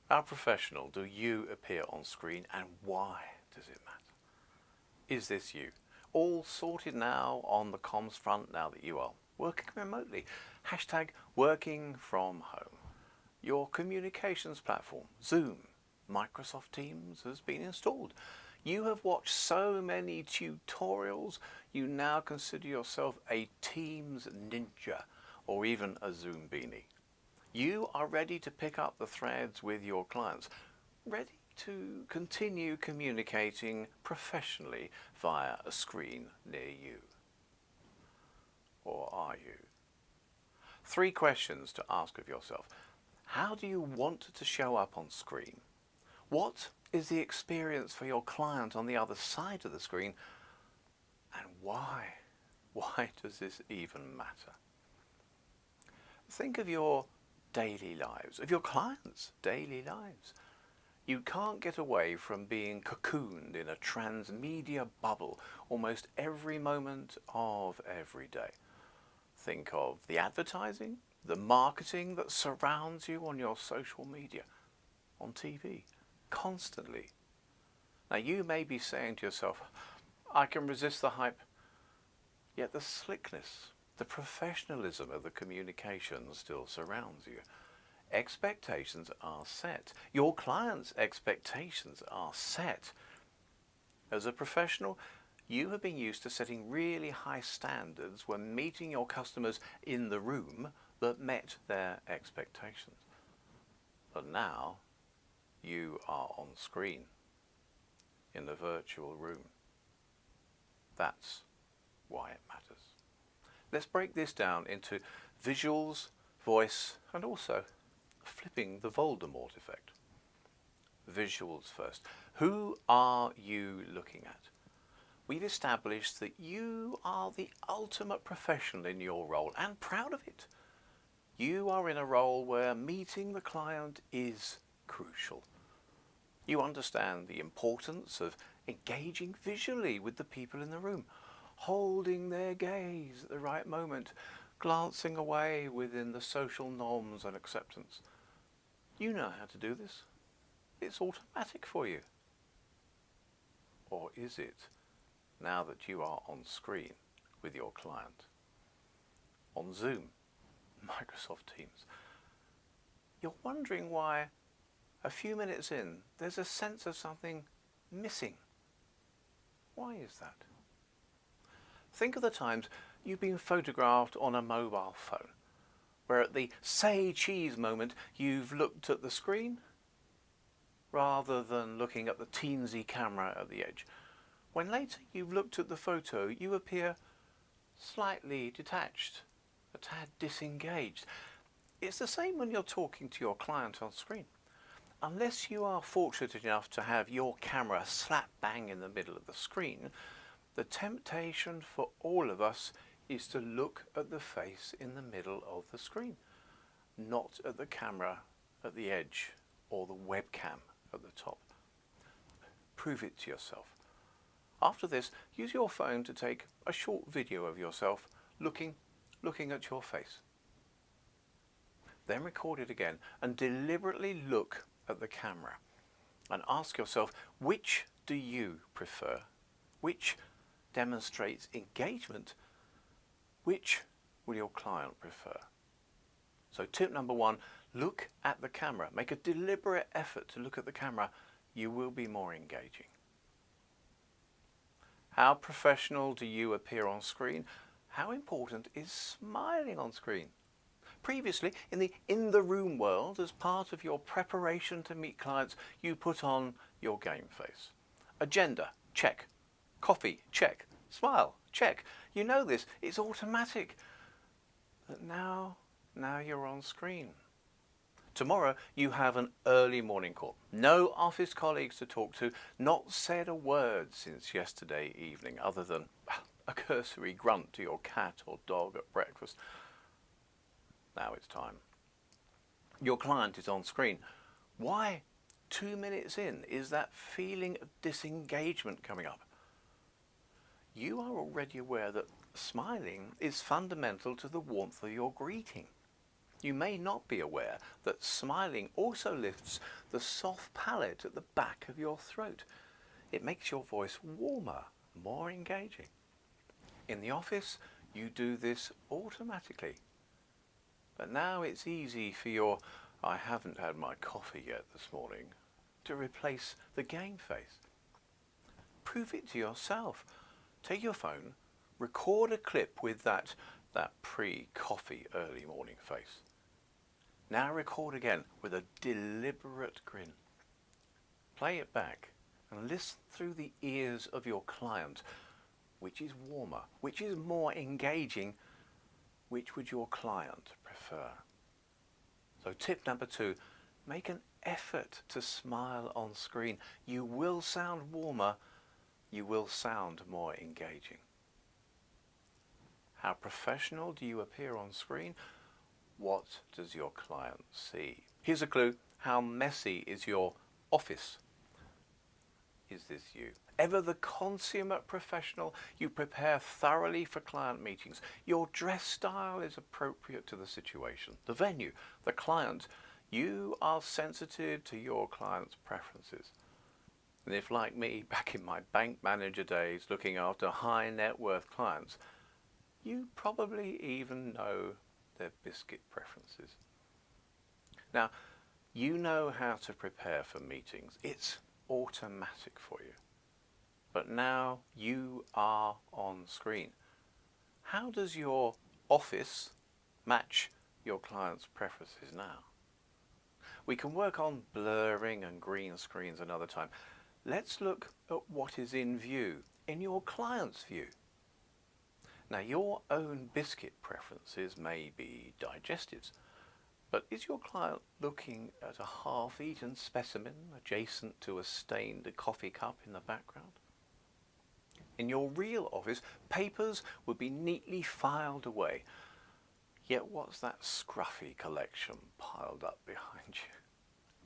How professional do you appear on screen, and why does it matter? Is this you? All sorted now on the comms front now that you are working remotely. Hashtag working from home. Your communications platform, Zoom, Microsoft Teams has been installed. You have watched so many tutorials, you now consider yourself a Teams ninja or even a Zoombini. You are ready to pick up the threads with your clients, ready to continue communicating professionally via a screen near you. Or are you? 3 questions to ask of yourself. How do you want to show up on screen? What is the experience for your client on the other side of the screen? And why? Why does this even matter? Think of your daily lives, of your clients' daily lives. You can't get away from being cocooned in a transmedia bubble almost every moment of every day. Think of the advertising, the marketing that surrounds you on your social media, on TV, constantly. Now you may be saying to yourself, I can resist the hype, yet the slickness, the professionalism of the communication still surrounds you. Expectations are set. Your clients' expectations are set. As a professional, you have been used to setting really high standards when meeting your customers in the room that met their expectations. But now, you are on screen, in the virtual room. That's why it matters. Let's break this down into visuals, voice, and also flipping the Voldemort effect. Visuals first. Who are you looking at? We've established that you are the ultimate professional in your role and proud of it. You are in a role where meeting the client is crucial. You understand the importance of engaging visually with the people in the room, holding their gaze at the right moment, glancing away within the social norms and acceptance. You know how to do this. It's automatic for you. Or is it, now that you are on screen with your client? On Zoom, Microsoft Teams. You're wondering why, a few minutes in, there's a sense of something missing. Why is that? Think of the times you've been photographed on a mobile phone, where at the say cheese moment you've looked at the screen rather than looking at the teensy camera at the edge. When later you've looked at the photo, you appear slightly detached, a tad disengaged. It's the same when you're talking to your client on screen. Unless you are fortunate enough to have your camera slap bang in the middle of the screen, the temptation for all of us is to look at the face in the middle of the screen, not at the camera at the edge or the webcam at the top. Prove it to yourself. After this, use your phone to take a short video of yourself looking at your face. Then record it again and deliberately look at the camera and ask yourself, which do you prefer? Which demonstrates engagement? Which will your client prefer? So tip number 1, look at the camera. Make a deliberate effort to look at the camera. You will be more engaging. How professional do you appear on screen? How important is smiling on screen? Previously, in the room world, as part of your preparation to meet clients, you put on your game face. Agenda, check. Coffee, check. Smile, check. You know this, it's automatic. But now you're on screen. Tomorrow you have an early morning call. No office colleagues to talk to, not said a word since yesterday evening other than a cursory grunt to your cat or dog at breakfast. Now it's time. Your client is on screen. Why, 2 minutes in, is that feeling of disengagement coming up? You are already aware that smiling is fundamental to the warmth of your greeting. You may not be aware that smiling also lifts the soft palate at the back of your throat. It makes your voice warmer, more engaging. In the office, you do this automatically. But now it's easy for your "I haven't had my coffee yet this morning" to replace the game face. Prove it to yourself. Take your phone, record a clip with that pre-coffee early morning face. Now record again with a deliberate grin. Play it back and listen through the ears of your client. Which is warmer? Which is more engaging? Which would your client prefer? So tip number 2, make an effort to smile on screen. You will sound warmer. You will sound more engaging. How professional do you appear on screen? What does your client see? Here's a clue. How messy is your office? Is this you? Ever the consummate professional? You prepare thoroughly for client meetings. Your dress style is appropriate to the situation, the venue, the client. You are sensitive to your client's preferences. And if, like me, back in my bank manager days, looking after high net worth clients, you probably even know their biscuit preferences. Now, you know how to prepare for meetings. It's automatic for you. But now you are on screen. How does your office match your client's preferences now? We can work on blurring and green screens another time. Let's look at what is in view, in your client's view. Now, your own biscuit preferences may be digestives, but is your client looking at a half-eaten specimen adjacent to a stained coffee cup in the background? In your real office, papers would be neatly filed away. Yet what's that scruffy collection piled up behind you?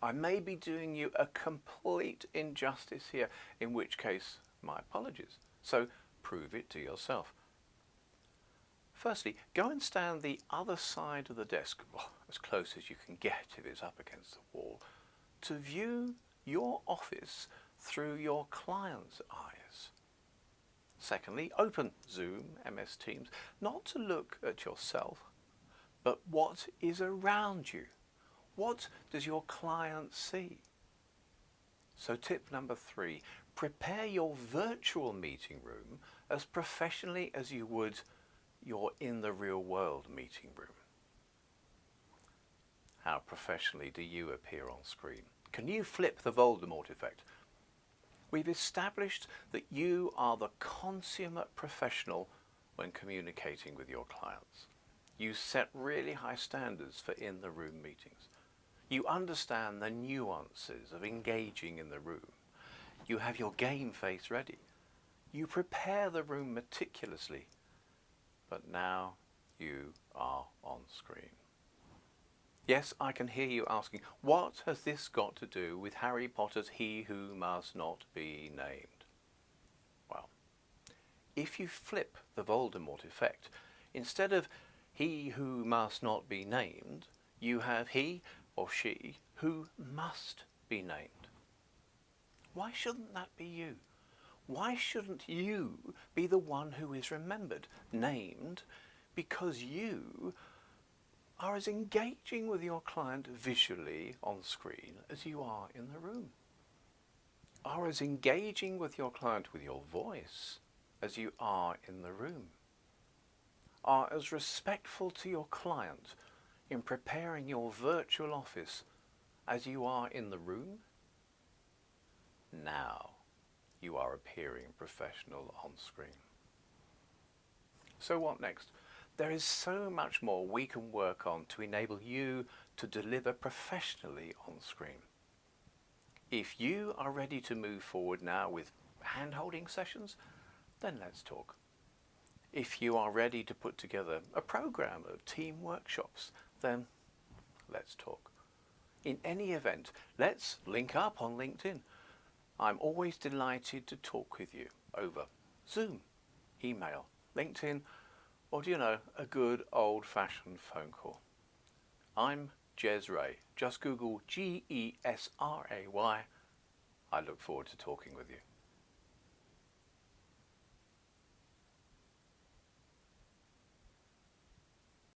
I may be doing you a complete injustice here, in which case, my apologies. So prove it to yourself. Firstly, go and stand the other side of the desk, as close as you can get if it's up against the wall, to view your office through your client's eyes. Secondly, open Zoom, MS Teams, not to look at yourself, but what is around you. What does your client see? So tip number 3, prepare your virtual meeting room as professionally as you would your in the real world meeting room. How professionally do you appear on screen? Can you flip the Voldemort effect? We've established that you are the consummate professional when communicating with your clients. You set really high standards for in-the-room meetings. You understand the nuances of engaging in the room. You have your game face ready. You prepare the room meticulously. But now you are on screen. Yes, I can hear you asking, what has this got to do with Harry Potter's He Who Must Not Be Named? Well, if you flip the Voldemort effect, instead of he who must not be named, you have he or she who must be named. Why shouldn't that be you? Why shouldn't you be the one who is remembered, named, because you are as engaging with your client visually on screen as you are in the room? Are as engaging with your client with your voice as you are in the room? Are as respectful to your client in preparing your virtual office as you are in the room? Now you are appearing professional on screen. So what next? There is so much more we can work on to enable you to deliver professionally on screen. If you are ready to move forward now with hand-holding sessions, then let's talk. If you are ready to put together a program of team workshops, then let's talk. In any event, let's link up on LinkedIn. I'm always delighted to talk with you over Zoom, email, LinkedIn, or do you know, a good old-fashioned phone call. I'm Jez Ray. Just Google Gesray. I look forward to talking with you.